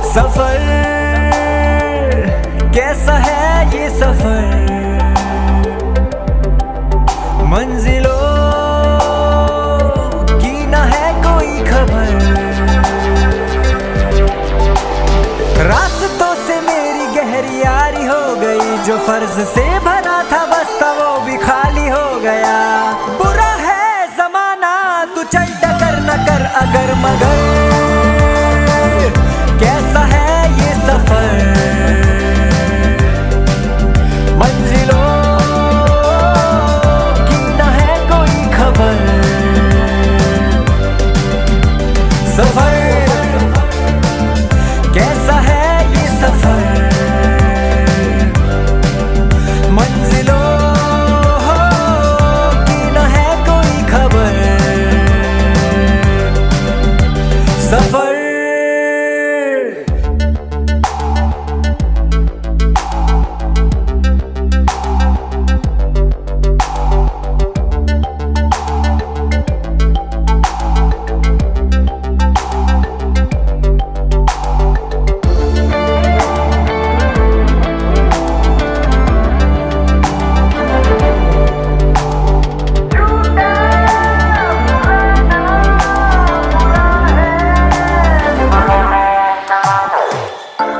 सफर कैसा है ये सफर, मंजिलों की ना है कोई खबर। रास्तों से मेरी गहरी यारी हो गई, जो फर्ज से भरा था बस्ता वो भी खाली हो गया। बुरा है जमाना तू चल टकर न कर अगर मगर, कैसा है ये सफर, मंजिलों की न है कोई खबर। सफर कैसा है ये सफर, मंजिलों की न है कोई खबर। सफर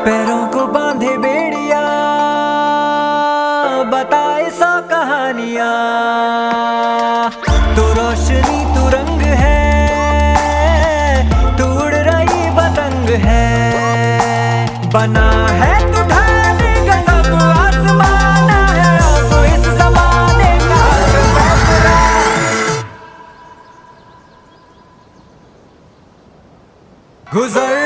पैरों को बांधे बेड़िया, बताए सौ कहानियां। तू रोशनी तू रंग है, तू उड़ रही पतंग है। बना है तू ढाने का सब आसमान है, तू इस जमाने का फैसला। गुजर